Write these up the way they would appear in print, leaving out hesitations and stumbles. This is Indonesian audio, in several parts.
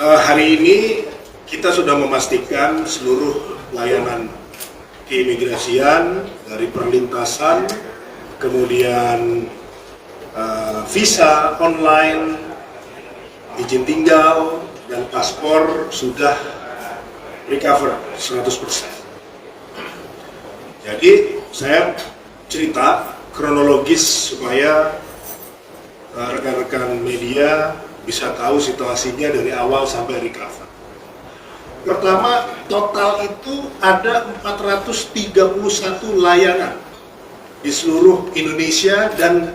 Hari ini kita sudah memastikan seluruh layanan keimigrasian dari perlintasan, kemudian visa online, izin tinggal, dan paspor sudah recover 100%. Jadi saya cerita kronologis supaya rekan-rekan media bisa tahu situasinya dari awal sampai recover. Pertama, total itu ada 431 layanan di seluruh Indonesia, dan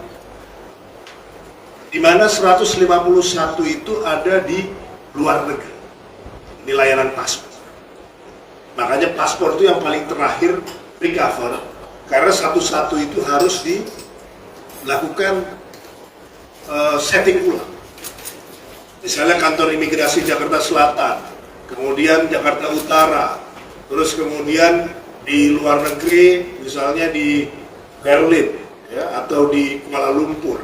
di mana 151 itu ada di luar negeri. Ini layanan paspor. Makanya paspor itu yang paling terakhir recover, karena satu-satu itu harus dilakukan setting ulang. Misalnya kantor imigrasi Jakarta Selatan, kemudian Jakarta Utara, terus kemudian di luar negeri, misalnya di Berlin, ya, atau di Kuala Lumpur,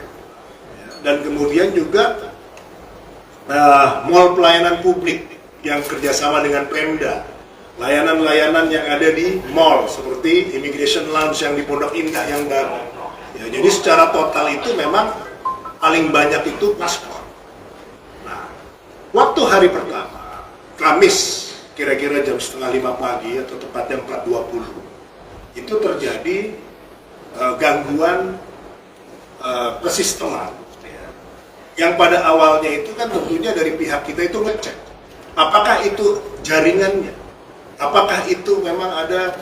ya, dan kemudian juga mall pelayanan publik yang kerjasama dengan Pemda, layanan-layanan yang ada di mall seperti Immigration Lounge yang di Pondok Indah yang baru. Ya, jadi secara total itu memang paling banyak itu paspor. Waktu hari pertama, Kamis, kira-kira jam 4:30 pagi atau tepatnya 4:20, itu terjadi gangguan kesisteman. Yang pada awalnya itu kan tentunya dari pihak kita itu ngecek, apakah itu jaringannya, apakah itu memang ada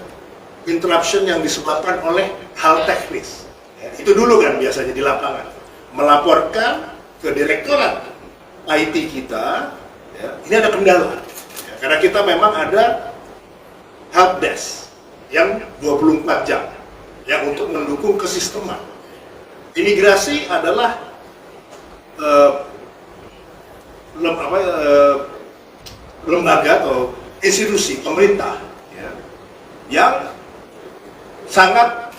interruption yang disebabkan oleh hal teknis. Itu dulu kan biasanya di lapangan, melaporkan ke direktorat IT kita, ya, ini ada kendala, ya, karena kita memang ada help desk yang 24 jam, ya, untuk mendukung kesisteman. Imigrasi adalah lembaga atau institusi pemerintah, ya, yang sangat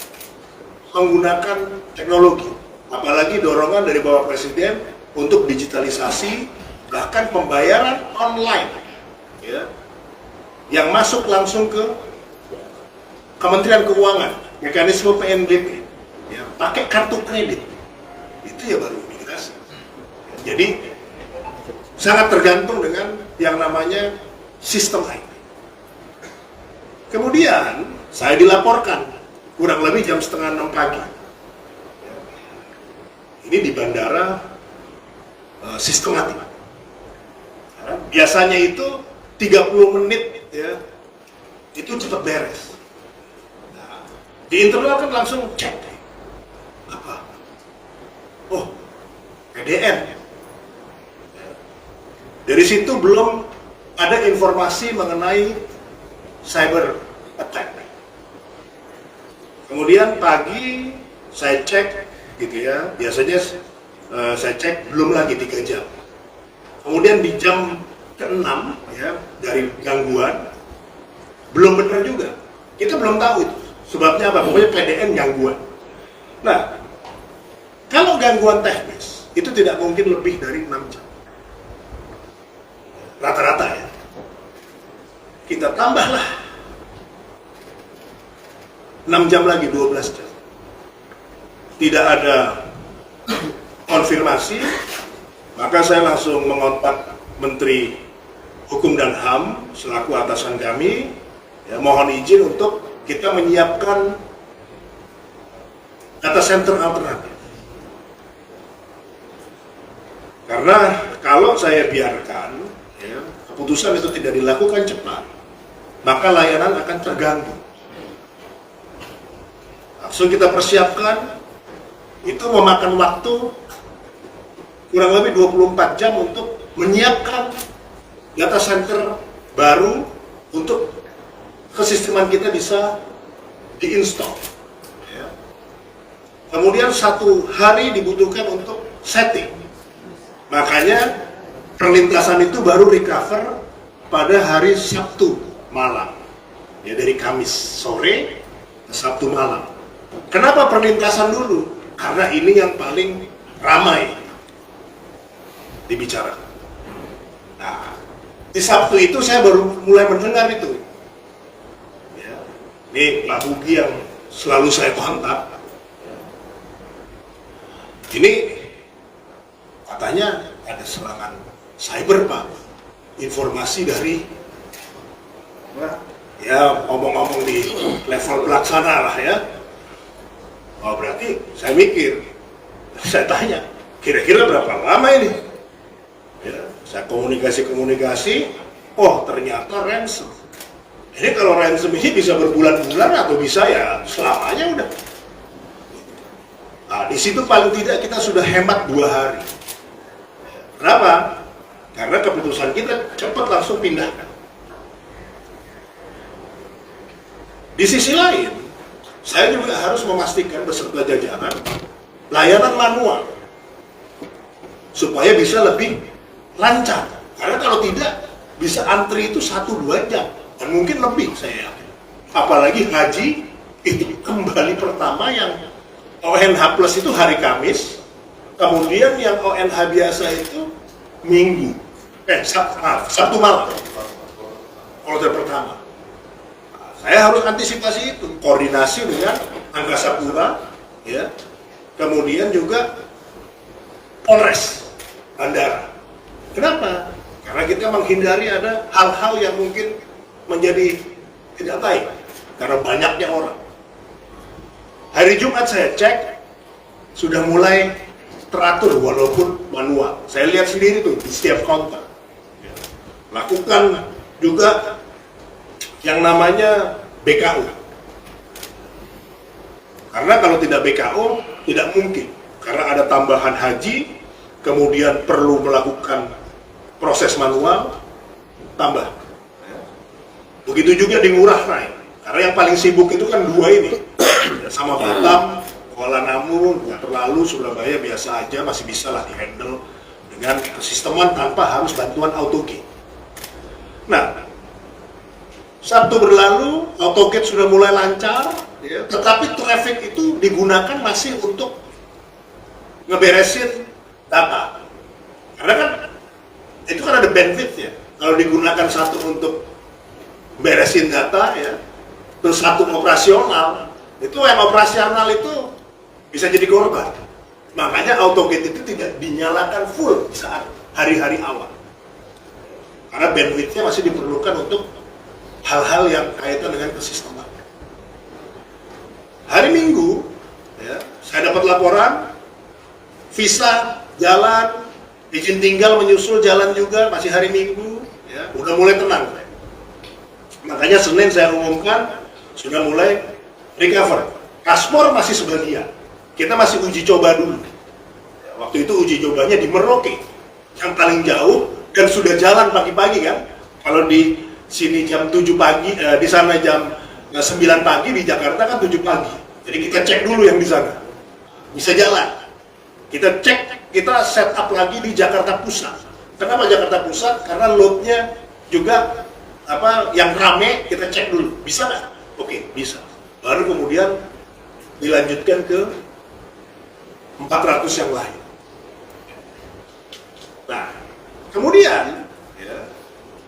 menggunakan teknologi, apalagi dorongan dari Bapak Presiden untuk digitalisasi, bahkan pembayaran online, ya, yang masuk langsung ke Kementerian Keuangan, mekanisme PNBP, ya, pakai kartu kredit, itu ya baru imigrasi. Jadi sangat tergantung dengan yang namanya sistem IT. Kemudian saya dilaporkan kurang lebih jam 5:30 pagi. Ini di bandara sistematik. Biasanya itu 30 menit, ya, itu cepat beres. Nah, di internal kan langsung cek apa? Oh, PDN. Dari situ belum ada informasi mengenai cyber attack. Kemudian pagi saya cek, gitu ya, biasanya saya cek belum lagi 3 jam. Kemudian di jam ke-6, ya, dari gangguan belum benar juga. Kita belum tahu itu sebabnya apa, pokoknya PDN gangguan. Nah, kalau gangguan teknis itu tidak mungkin lebih dari 6 jam rata-rata, ya. Kita tambahlah 6 jam lagi, 12 jam. Tidak ada konfirmasi, maka saya langsung mengontak Menteri Hukum dan HAM selaku atasan kami, ya, mohon izin untuk kita menyiapkan data center alternatif. Karena kalau saya biarkan, ya, keputusan itu tidak dilakukan cepat, maka layanan akan terganggu. Langsung kita persiapkan, itu memakan waktu kurang lebih 24 jam untuk menyiapkan data center baru untuk kesisteman kita bisa diinstal, ya. Kemudian 1 hari dibutuhkan untuk setting, makanya perlintasan itu baru recover pada hari Sabtu malam, ya, dari Kamis sore ke Sabtu malam. Kenapa perlintasan dulu? Karena ini yang paling ramai dibicarakan. Nah, Di Sabtu itu saya baru mulai mendengar itu. Ya. Ini Pak Bugi yang selalu saya kontak. Ini katanya ada serangan cyber, Pak. Informasi dari, ya ngomong-ngomong di level pelaksana lah ya. Oh berarti saya mikir, saya tanya, kira-kira berapa lama ini? Ya, saya komunikasi, oh ternyata ransom. Ini kalau ransom ini bisa berbulan-bulan atau bisa ya selamanya udah. Nah, di situ paling tidak kita sudah hemat 2 hari. Kenapa? Karena keputusan kita cepat langsung pindahkan. Di sisi lain, saya juga harus memastikan beserta jajaran layanan manual supaya bisa lebih lancar. Karena kalau tidak bisa antri itu 1-2 jam dan mungkin lebih saya yakin. Apalagi haji itu kembali pertama yang ONH plus itu hari Kamis, kemudian yang ONH biasa itu Minggu, Sabtu malam. Kloter pertama. Saya harus antisipasi itu, koordinasi dengan Angkasa Pura, ya, kemudian juga Polres Bandara. Kenapa? Karena kita menghindari ada hal-hal yang mungkin menjadi tidak baik karena banyaknya orang. Hari Jumat saya cek sudah mulai teratur walaupun manual. Saya lihat sendiri tuh di setiap counter. Lakukan juga yang namanya BKO. Karena kalau tidak BKO, tidak mungkin. Karena ada tambahan haji, kemudian perlu melakukan proses manual, tambah. Begitu juga di Ngurah Rai. Karena yang paling sibuk itu kan 2 ini. Sama Batam, Kuala Namu, nggak terlalu, Surabaya biasa aja, masih bisa lah di-handle dengan kesisteman tanpa harus bantuan AutoGate. Nah, Sabtu berlalu, AutoGate sudah mulai lancar, ya, tetapi traffic itu digunakan masih untuk ngeberesin data. Karena kan itu kan ada benefit ya. Kalau digunakan satu untuk beresin data ya, terus satu operasional, itu yang operasional itu bisa jadi korban. Makanya AutoGate itu tidak dinyalakan full saat hari-hari awal. Karena bandwidth-nya masih diperlukan untuk hal-hal yang kaitan dengan kesisteman. Hari Minggu, ya, saya dapat laporan, visa, jalan, izin tinggal menyusul jalan juga, masih hari Minggu, ya, udah mulai tenang. Makanya Senin saya umumkan, sudah mulai recover. Paspor masih sebagian, kita masih uji coba dulu. Waktu itu uji cobanya di Merauke, yang paling jauh, dan sudah jalan pagi-pagi kan. Kalau di sini jam 7 pagi, di sana jam 9 pagi, di Jakarta kan 7 pagi. Jadi kita cek dulu yang di sana. Bisa jalan. Kita cek, kita set up lagi di Jakarta Pusat. Kenapa Jakarta Pusat? Karena loadnya juga yang rame, kita cek dulu. Bisa nggak? Oke, bisa. Baru kemudian dilanjutkan ke 400 yang lain. Nah, kemudian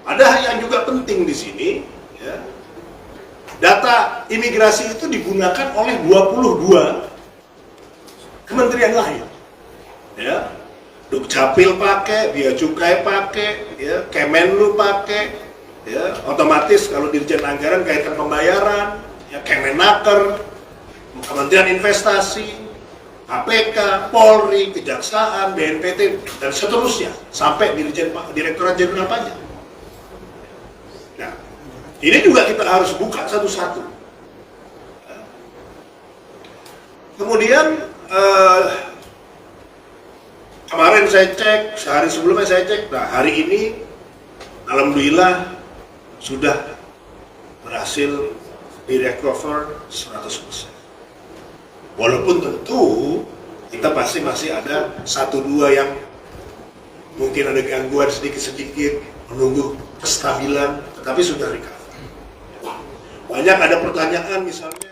ada yang juga penting di sini, ya, data imigrasi itu digunakan oleh 22 kementerian lain, ya, Dukcapil pakai, Bea Cukai pakai, ya, Kemenlu pakai, ya, otomatis kalau Dirjen Anggaran kaitan pembayaran, ya, Kemenaker, Kementerian Investasi, KPK, Polri, Kejaksaan, BNPT, dan seterusnya sampai Direktorat Jenderal Pajak. Ini juga kita harus buka satu-satu. Kemudian kemarin saya cek, sehari sebelumnya saya cek, nah hari ini alhamdulillah sudah berhasil direcover 100%. Walaupun tentu kita pasti masih ada 1-2 yang mungkin ada gangguan sedikit-sedikit, menunggu kestabilan, tetapi sudah recover. Banyak ada pertanyaan misalnya